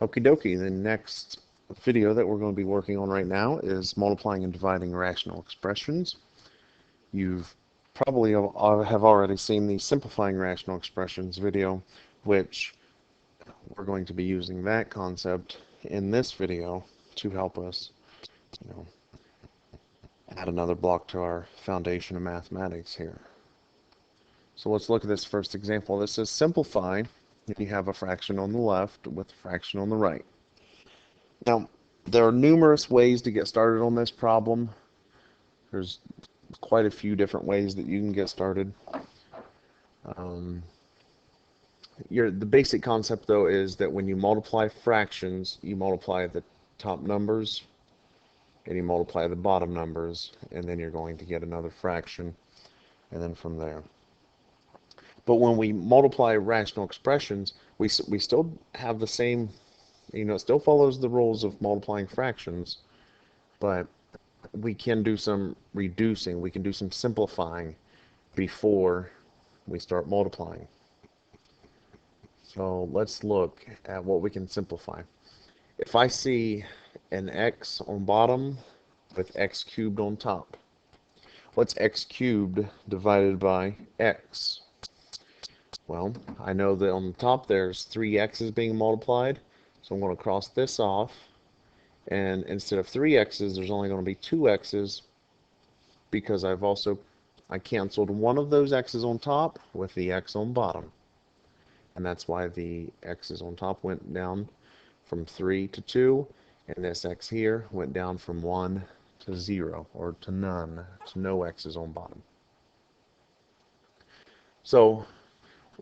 Okie dokie, the next video that we're going to be working on right now is multiplying and dividing rational expressions. You've probably have already seen the simplifying rational expressions video, which we're going to be using that concept in this video to help us, add another block to our foundation of mathematics here. So let's look at this first example. This is simplify. You have a fraction on the left with a fraction on the right. Now, there are numerous ways to get started on this problem. There's quite a few different ways that you can get started. The basic concept, though, is that when you multiply fractions, you multiply the top numbers and you multiply the bottom numbers, and then you're going to get another fraction, and then from there. But when we multiply rational expressions, we still have the same, it still follows the rules of multiplying fractions, but we can do some reducing, we can do some simplifying before we start multiplying. So let's look at what we can simplify. If I see an x on bottom with x cubed on top, what's x cubed divided by x? Well, I know that on the top there's 3x's being multiplied, so I'm going to cross this off, and instead of 3x's, there's only going to be 2x's, because I canceled one of those x's on top with the x on bottom, and that's why the x's on top went down from 3 to 2, and this x here went down from 1 to 0, or to none, to no x's on bottom. So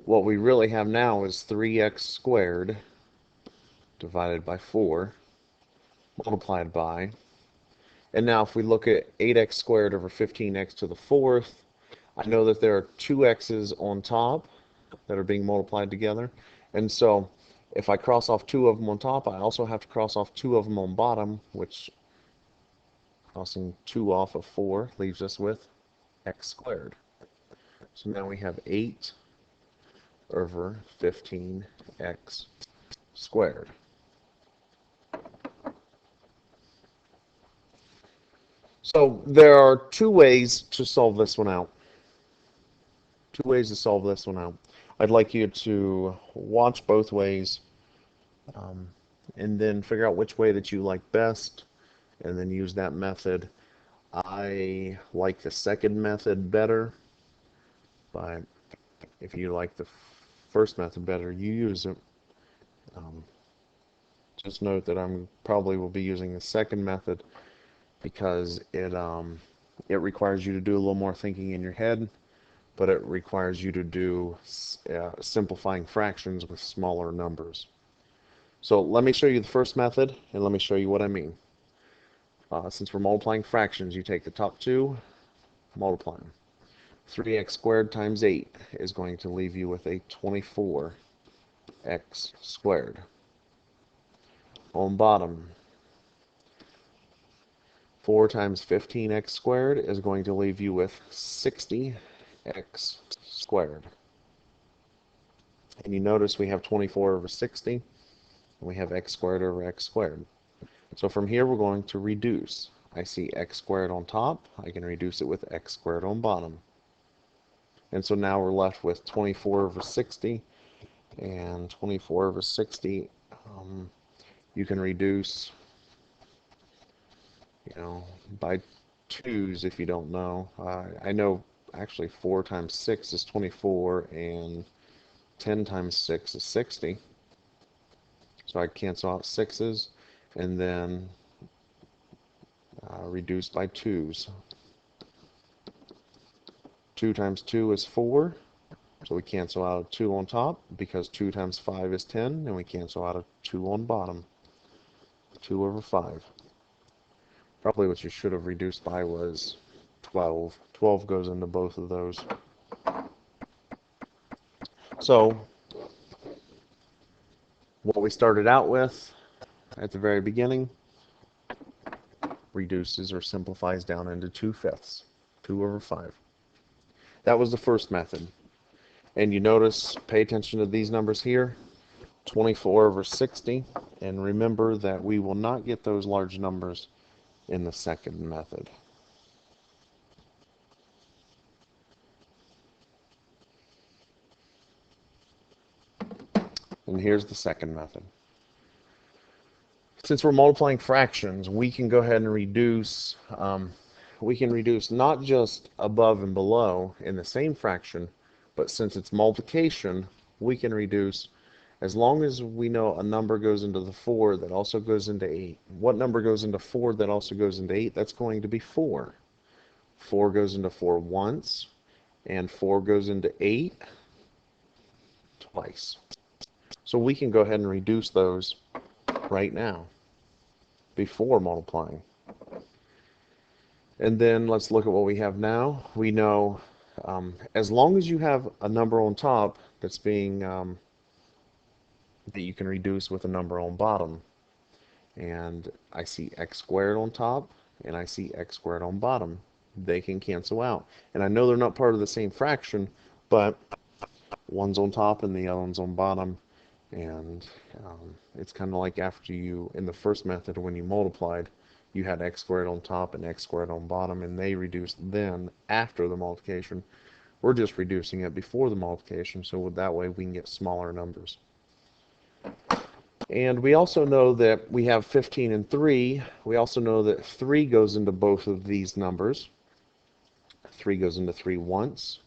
what we really have now is 3x squared divided by 4 multiplied by, and now if we look at 8x squared over 15x to the 4th, I know that there are 2x's on top that are being multiplied together, and so if I cross off 2 of them on top, I also have to cross off 2 of them on bottom, which crossing 2 off of 4 leaves us with x squared. So now we have 8 over 15x squared. So there are two ways to solve this one out. I'd like you to watch both ways and then figure out which way that you like best and then use that method. I like the second method better, but if you like the first method better, you use it. Just note that I'm probably will be using the second method because it requires you to do a little more thinking in your head, but it requires you to do simplifying fractions with smaller numbers. So let me show you the first method, and let me show you what I mean. Since we're multiplying fractions, you take the top two, multiply them. 3x squared times 8 is going to leave you with a 24x squared. On bottom, 4 times 15x squared is going to leave you with 60x squared. And you notice we have 24 over 60, and we have x squared over x squared. So from here we're going to reduce. I see x squared on top, I can reduce it with x squared on bottom. And so now we're left with 24 over 60, and 24 over 60, you can reduce, by 2's if you don't know. I know actually 4 times 6 is 24, and 10 times 6 is 60. So I cancel out 6's, and then reduce by 2's. 2 times 2 is 4, so we cancel out a 2 on top, because 2 times 5 is 10, and we cancel out a 2 on bottom. 2 over 5. Probably what you should have reduced by was 12. 12 goes into both of those. So what we started out with at the very beginning reduces or simplifies down into 2/5, 2 over 5. That was the first method. And you notice, pay attention to these numbers here. 24 over 60, and remember that we will not get those large numbers in the second method. And here's the second method. Since we're multiplying fractions, we can go ahead and reduce, not just above and below in the same fraction, but since it's multiplication, we can reduce as long as we know a number goes into the 4 that also goes into 8. What number goes into 4 that also goes into 8? That's going to be 4. 4 goes into 4 once, and 4 goes into 8 twice. So we can go ahead and reduce those right now before multiplying. And then let's look at what we have now. We know as long as you have a number on top that's being that you can reduce with a number on bottom. And I see x squared on top and I see x squared on bottom. They can cancel out. And I know they're not part of the same fraction, but one's on top and the other one's on bottom. And it's kind of like after you, in the first method, when you multiplied, you had x squared on top and x squared on bottom, and they reduced then after the multiplication. We're just reducing it before the multiplication, so that way we can get smaller numbers. And we also know that we have 15 and 3. We also know that 3 goes into both of these numbers. 3 goes into 3 once.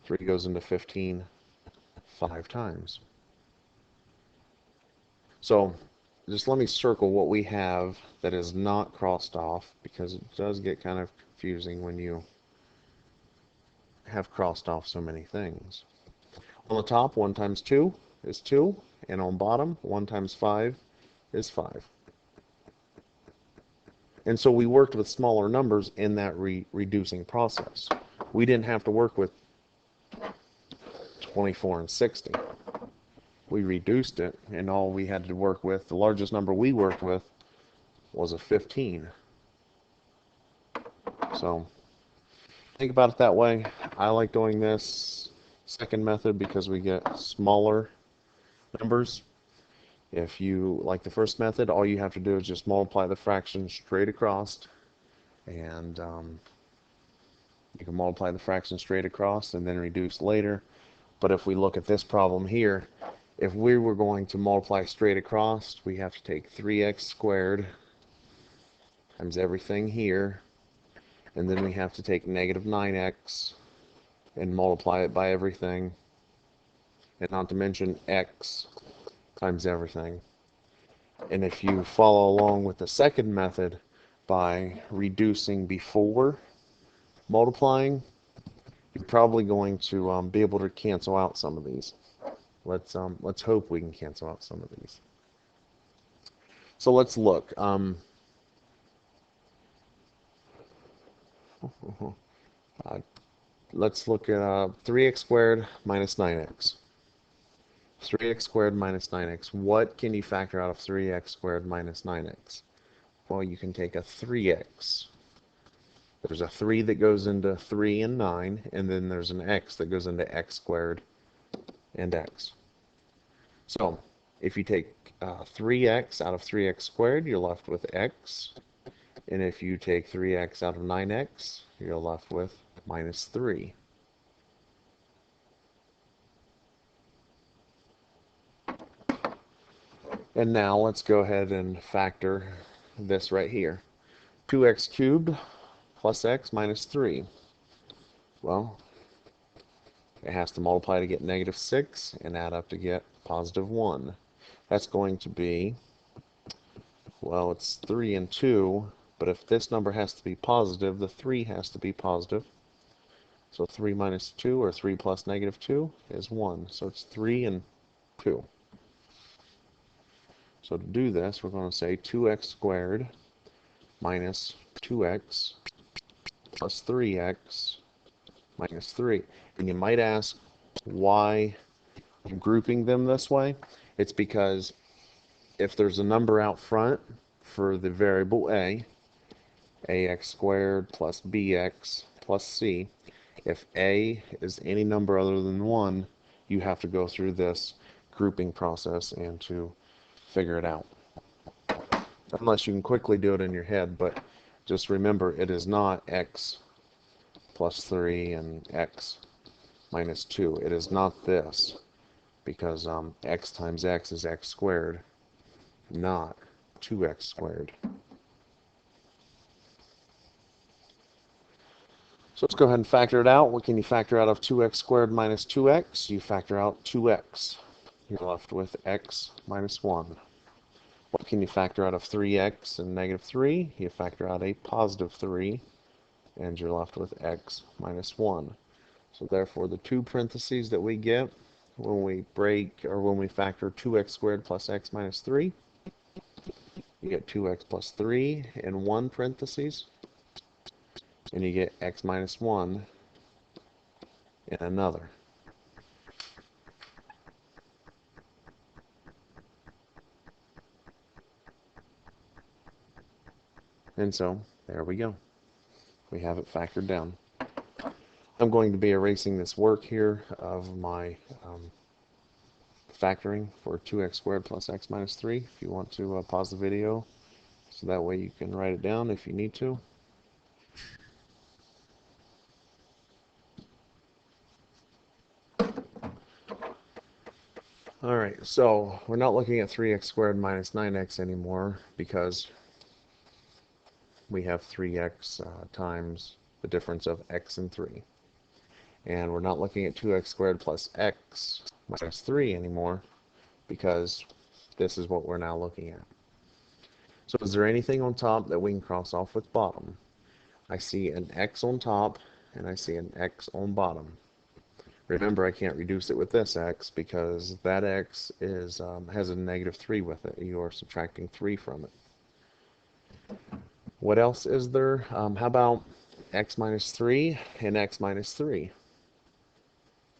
3 goes into 15 5 times. So just let me circle what we have that is not crossed off, because it does get kind of confusing when you have crossed off so many things. On the top, 1 times 2 is 2, and on bottom, 1 times 5 is 5. And so we worked with smaller numbers in that reducing process. We didn't have to work with 24 and 60. We reduced it, and all we had to work with, the largest number we worked with, was a 15. So think about it that way. I like doing this second method because we get smaller numbers. If you like the first method, all you have to do is just multiply the fraction straight across, and you can multiply the fraction straight across and then reduce later. But if we look at this problem here, if we were going to multiply straight across, we have to take 3x squared times everything here, and then we have to take negative 9x and multiply it by everything, and not to mention x times everything. And if you follow along with the second method by reducing before multiplying, you're probably going to be able to cancel out some of these. Let's hope we can cancel out some of these. So let's look. Let's look at 3x squared minus 9x. 3x squared minus 9x. What can you factor out of 3x squared minus 9x? Well, you can take a 3x. There's a 3 that goes into 3 and 9, and then there's an x that goes into x squared and x. So if you take 3x out of 3x squared, you're left with x. And if you take 3x out of 9x, you're left with minus 3. And now let's go ahead and factor this right here. 2x cubed plus x minus 3. Well, it has to multiply to get negative 6 and add up to get positive 1. That's going to be, well, it's 3 and 2, but if this number has to be positive, the 3 has to be positive. So 3 minus 2, or 3 plus negative 2, is 1. So it's 3 and 2. So to do this, we're going to say 2x squared minus 2x plus 3x minus 3. And you might ask why I'm grouping them this way. It's because if there's a number out front for the variable a, ax squared plus bx plus c, if a is any number other than 1, you have to go through this grouping process and to figure it out. Unless you can quickly do it in your head, but just remember it is not x plus 3 and x minus 2. It is not this, because x times x is x squared, not 2x squared. So let's go ahead and factor it out. What can you factor out of 2x squared minus 2x? You factor out 2x. You're left with x minus 1. What can you factor out of 3x and negative 3? You factor out a positive 3, and you're left with x minus 1. So therefore, the two parentheses that we get when we factor 2x squared plus x minus 3, you get 2x plus 3 in one parentheses, and you get x minus 1 in another. And so, there we go. We have it factored down. I'm going to be erasing this work here of my factoring for 2x squared plus x minus 3. If you want to pause the video, so that way you can write it down if you need to. Alright, so we're not looking at 3x squared minus 9x anymore, because we have 3x times the difference of x and 3. And we're not looking at 2x squared plus x minus 3 anymore, because this is what we're now looking at. So is there anything on top that we can cross off with bottom? I see an x on top, and I see an x on bottom. Remember, I can't reduce it with this x, because that x has a negative 3 with it. You are subtracting 3 from it. What else is there? How about x minus 3 and x minus 3?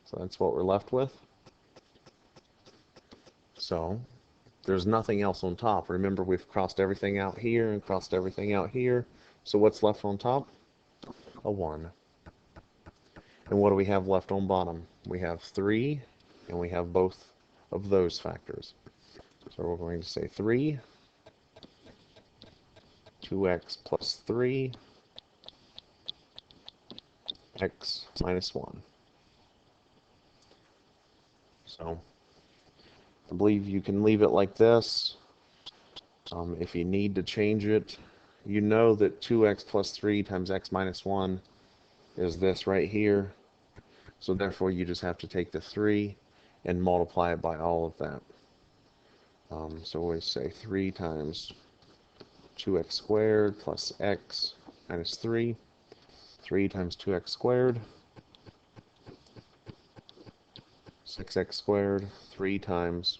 So that's what we're left with. So there's nothing else on top. Remember, we've crossed everything out here and crossed everything out here. So what's left on top? A 1. And what do we have left on bottom? We have 3, and we have both of those factors. So we're going to say 3, 2x plus 3, x minus 1. So I believe you can leave it like this. If you need to change it, you know that 2x plus 3 times x minus 1 is this right here. So therefore, you just have to take the 3 and multiply it by all of that. So we say 3 times 2x squared plus x minus 3. 3 times 2x squared. 6x squared. 3 times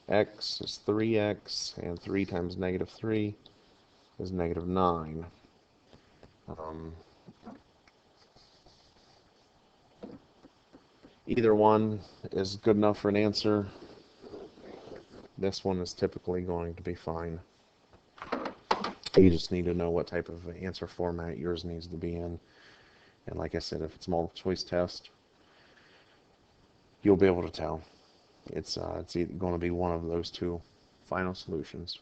x is 3x, and 3 times negative 3 is negative 9. Either one is good enough for an answer. This one is typically going to be fine. You just need to know what type of answer format yours needs to be in. And like I said, if it's a multiple choice test, you'll be able to tell. It's going to be one of those two final solutions.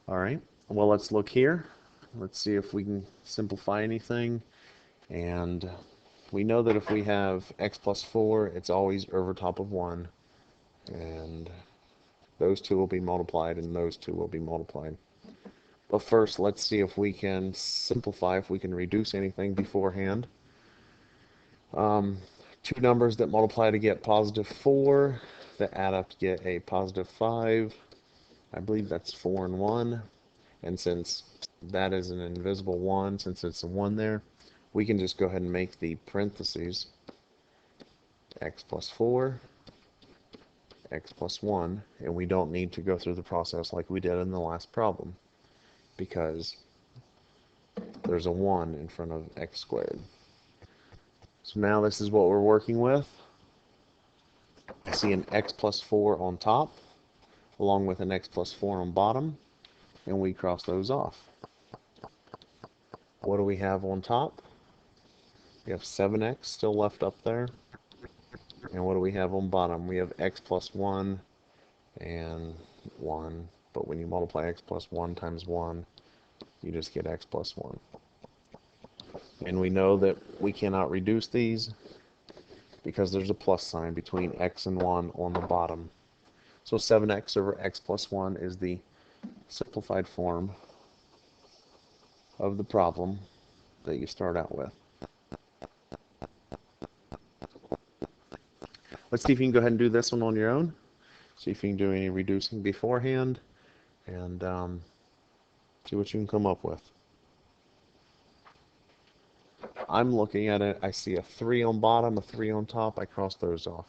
All right, well, let's look here. Let's see if we can simplify anything. And we know that if we have x plus 4, it's always over top of 1. And those two will be multiplied, and those two will be multiplied. But first, let's see if we can simplify, if we can reduce anything beforehand. Two numbers that multiply to get positive 4, that add up to get a positive 5. I believe that's 4 and 1. And since that is an invisible 1, since it's a 1 there, we can just go ahead and make the parentheses x plus 4, x plus 1, and we don't need to go through the process like we did in the last problem, because there's a 1 in front of x squared. So now this is what we're working with. I see an x plus 4 on top, along with an x plus 4 on bottom, and we cross those off. What do we have on top? We have 7x still left up there. And what do we have on bottom? We have x plus 1 and 1. But when you multiply x plus 1 times 1, you just get x plus 1. And we know that we cannot reduce these because there's a plus sign between x and 1 on the bottom. So 7x over x plus 1 is the simplified form of the problem that you start out with. Let's see if you can go ahead and do this one on your own. See if you can do any reducing beforehand and see what you can come up with. I'm looking at it, I see a 3 on bottom, a 3 on top, I cross those off.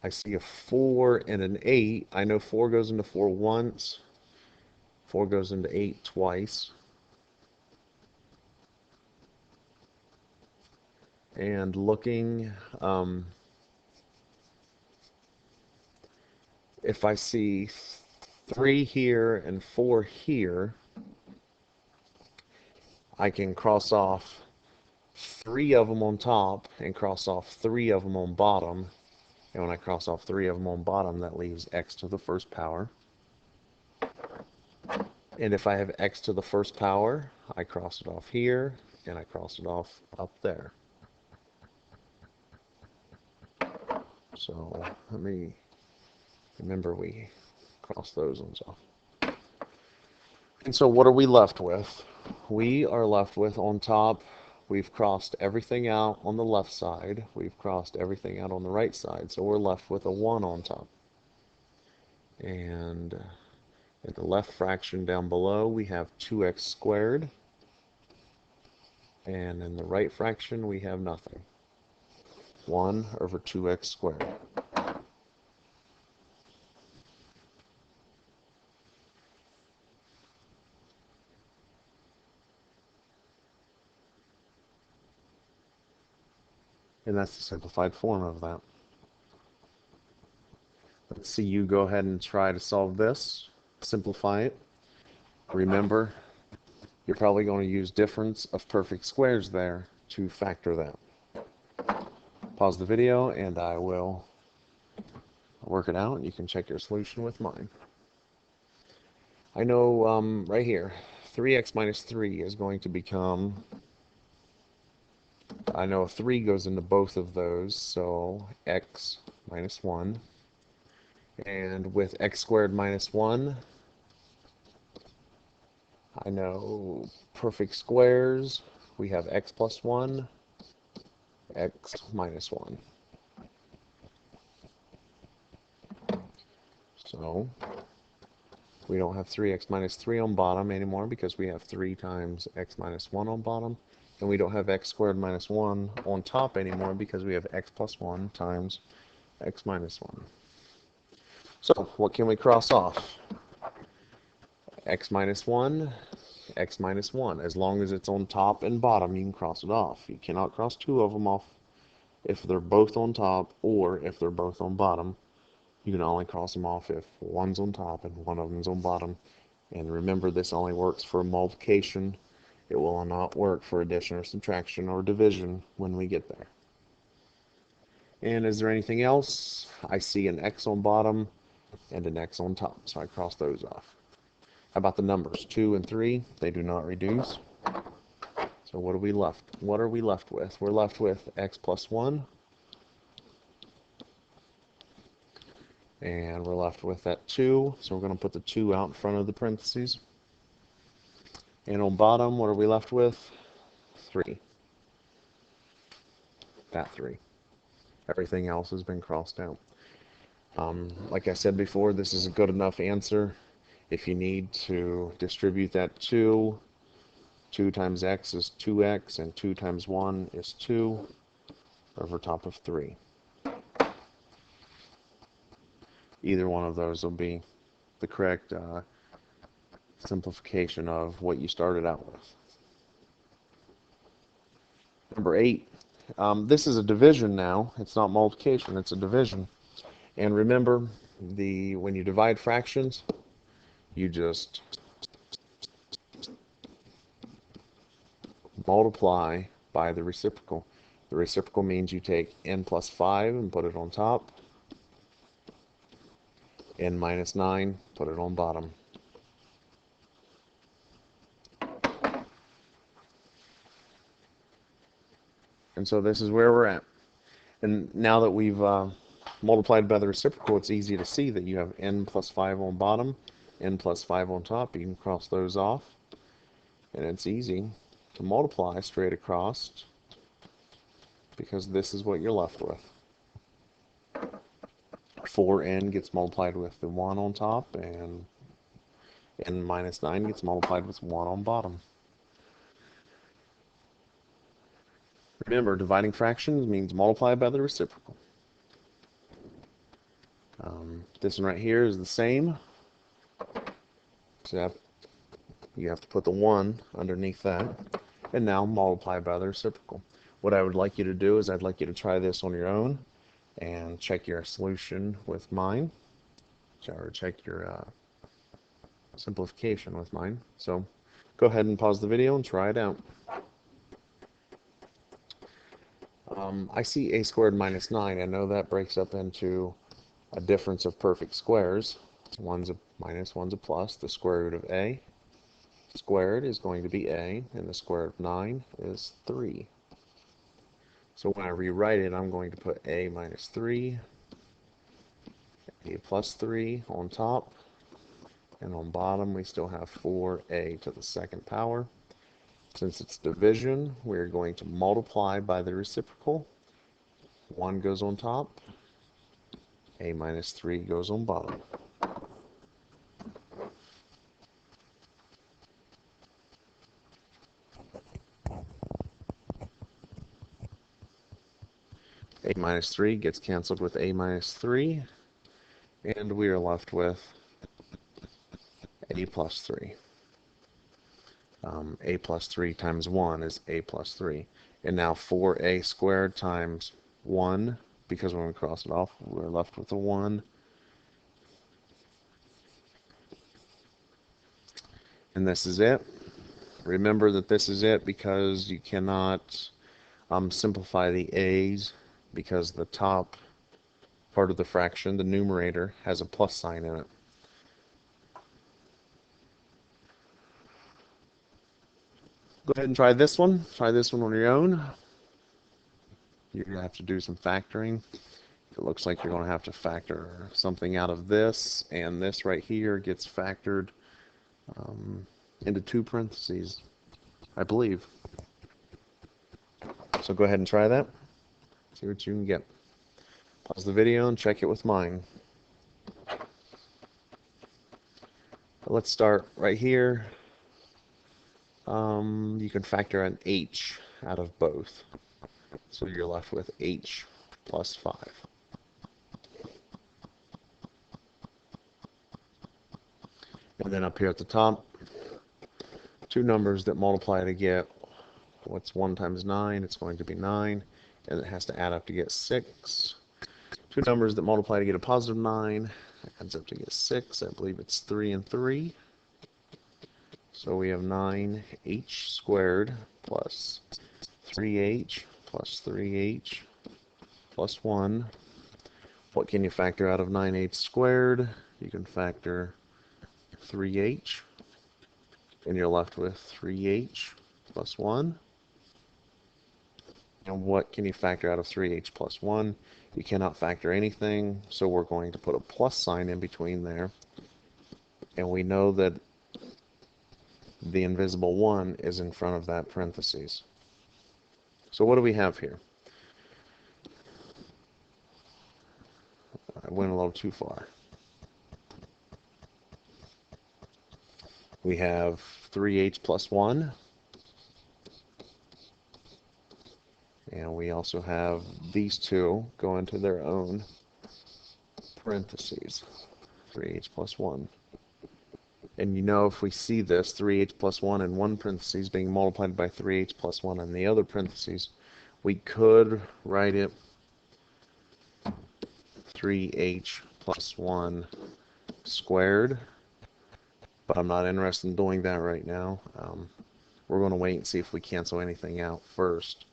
I see a 4 and an 8. I know 4 goes into 4 once. 4 goes into 8 twice. And looking, if I see 3 here and 4 here, I can cross off 3 of them on top and cross off 3 of them on bottom. And when I cross off 3 of them on bottom, that leaves x to the first power. And if I have x to the first power, I cross it off here, and I cross it off up there. So let me remember we cross those ones off. And so what are we left with? We are left with on top, we've crossed everything out on the left side. We've crossed everything out on the right side. So we're left with a 1 on top. And in the left fraction down below, we have 2x squared. And in the right fraction, we have nothing. 1 over 2x squared. And that's the simplified form of that. Let's see you go ahead and try to solve this. Simplify it. Remember, you're probably going to use difference of perfect squares there to factor that. Pause the video and I will work it out and you can check your solution with mine. I know right here, 3x minus 3 is going to become, I know a 3 goes into both of those, so x minus 1. And with x squared minus 1, I know perfect squares, we have x plus 1, x minus 1. So we don't have 3x minus 3 on bottom anymore because we have 3 times x minus 1 on bottom. And we don't have x squared minus 1 on top anymore because we have x plus 1 times x minus 1. So what can we cross off? X minus 1, x minus 1. As long as it's on top and bottom, you can cross it off. You cannot cross 2 of them off if they're both on top or if they're both on bottom. You can only cross them off if one's on top and one of them's on bottom. And remember, this only works for multiplication. It will not work for addition or subtraction or division when we get there. And is there anything else? I see an x on bottom and an x on top, so I cross those off. How about the numbers 2 and 3? They do not reduce. So what are we left? What are we left with? We're left with x plus 1. And we're left with that 2. So we're going to put the 2 out in front of the parentheses. And on bottom, what are we left with? 3. That 3. Everything else has been crossed out. Like I said before, this is a good enough answer. If you need to distribute that 2 times x is 2x, and 2 times 1 is 2 over top of 3. Either one of those will be the correct simplification of what you started out with. Number 8. This is a division now. It's not multiplication, it's a division. And remember, when you divide fractions, you just multiply by the reciprocal. The reciprocal means you take n plus 5 and put it on top, n minus 9, put it on bottom. And so this is where we're at. And now that we've multiplied by the reciprocal, it's easy to see that you have n plus 5 on bottom, n plus 5 on top. You can cross those off, and it's easy to multiply straight across because this is what you're left with. 4n gets multiplied with the 1 on top, and n minus 9 gets multiplied with 1 on bottom. Remember, dividing fractions means multiply by the reciprocal. This one right here is the same. So you have to put the 1 underneath that, and now multiply by the reciprocal. What I would like you to do is I'd like you to try this on your own and check your solution with mine, or check your simplification with mine. So go ahead and pause the video and try it out. I see a squared minus 9. I know that breaks up into a difference of perfect squares. One's a minus, one's a plus. The square root of a squared is going to be a, and the square root of 9 is 3. So when I rewrite it, I'm going to put a minus 3, a plus 3 on top, and on bottom we still have 4a to the second power. Since it's division, we're going to multiply by the reciprocal. 1 goes on top, a minus 3 goes on bottom. A minus 3 gets canceled with a minus 3, and we are left with a plus 3. A plus 3 times 1 is a plus 3. And now 4a squared times 1, because when we cross it off, we're left with a 1. And this is it. Remember that this is it because you cannot simplify the a's, because the top part of the fraction, the numerator, has a plus sign in it. Go ahead and try this one. Try this one on your own. You're going to have to do some factoring. It looks like you're going to have to factor something out of this, and this right here gets factored into 2 parentheses, I believe. So go ahead and try that. See what you can get. Pause the video and check it with mine. Let's start right here. You can factor an h out of both. So you're left with h plus 5. And then up here at the top, 2 numbers that multiply to get what's 1 times 9, it's going to be 9, and it has to add up to get 6. 2 numbers that multiply to get a positive 9, it adds up to get 6. I believe it's 3 and 3. So we have 9h squared plus 3h plus 3h plus 1. What can you factor out of 9h squared? You can factor 3h, and you're left with 3h plus 1. And what can you factor out of 3h plus 1? You cannot factor anything, so we're going to put a plus sign in between there. And we know that the invisible 1 is in front of that parentheses. So what do we have here? I went a little too far. We have 3h plus 1. And we also have these two go into their own parentheses. 3h plus 1. And you know, if we see this 3h plus 1 in one parentheses being multiplied by 3h plus 1 in the other parentheses, we could write it 3h plus 1 squared, but I'm not interested in doing that right now. we're going to wait and see if we cancel anything out first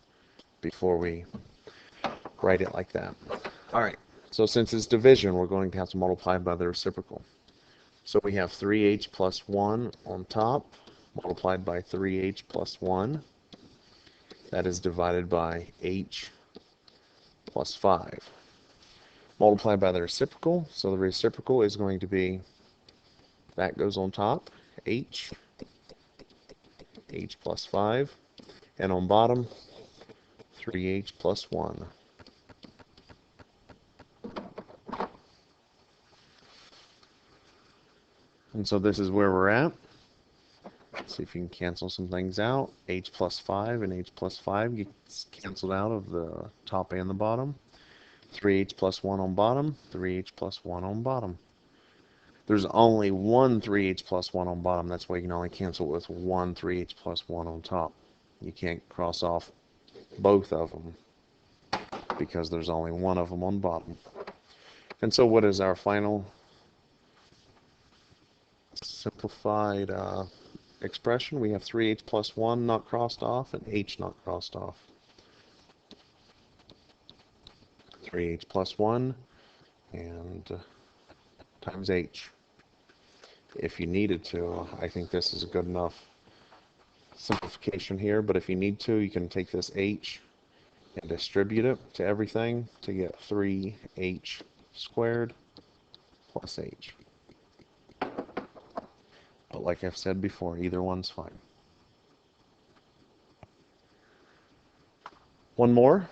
before we write it like that. All right, so since it's division, we're going to have to multiply by the reciprocal. So we have 3h plus 1 on top, multiplied by 3h plus 1. That is divided by h plus 5. Multiplied by the reciprocal, so the reciprocal is going to be, that goes on top, h plus 5, and on bottom, 3h plus 1. And so this is where we're at. Let's see if you can cancel some things out. H plus 5 and h plus 5 gets canceled out of the top and the bottom. 3h plus 1 on bottom, 3h plus 1 on bottom. There's only one 3h plus 1 on bottom. That's why you can only cancel with one 3h plus 1 on top. You can't cross off both of them because there's only one of them on bottom. And so what is our final simplified expression? We have 3h plus 1 not crossed off and h not crossed off. 3h plus 1 and times h. If you needed to, I think this is a good enough simplification here, but if you need to, you can take this h and distribute it to everything to get 3h squared plus h. But like I've said before, either one's fine. One more.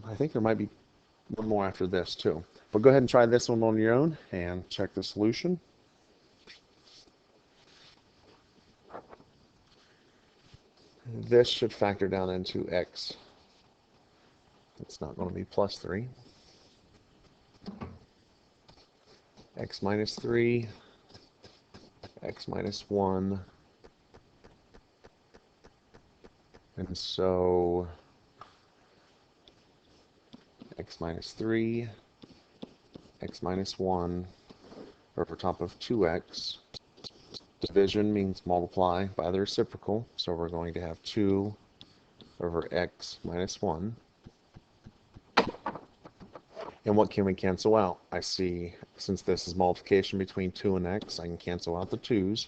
I think there might be one more after this too. But go ahead and try this one on your own and check the solution. This should factor down into x. It's not going to be plus 3. X minus 3, x minus 1, and so x minus 3, x minus 1 over top of 2x. Division means multiply by the reciprocal, so we're going to have 2 over x minus 1. And what can we cancel out? I see, since this is multiplication between 2 and x, I can cancel out the 2's.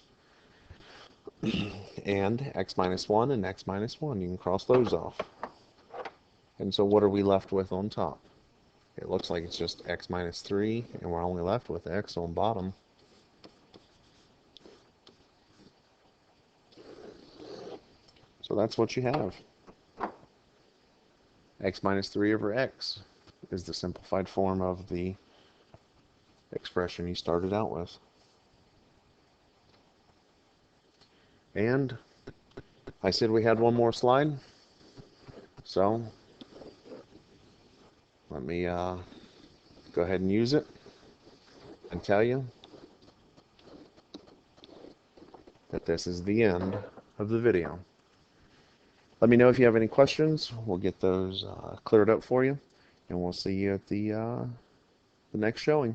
And x minus 1 and x minus 1, you can cross those off. And so what are we left with on top? It looks like it's just x minus 3, and we're only left with x on bottom. So that's what you have. X minus 3 over x is the simplified form of the expression you started out with. And I said we had one more slide, so let me go ahead and use it and tell you that this is the end of the video. Let me know if you have any questions. We'll get those cleared up for you, and we'll see you at the next showing.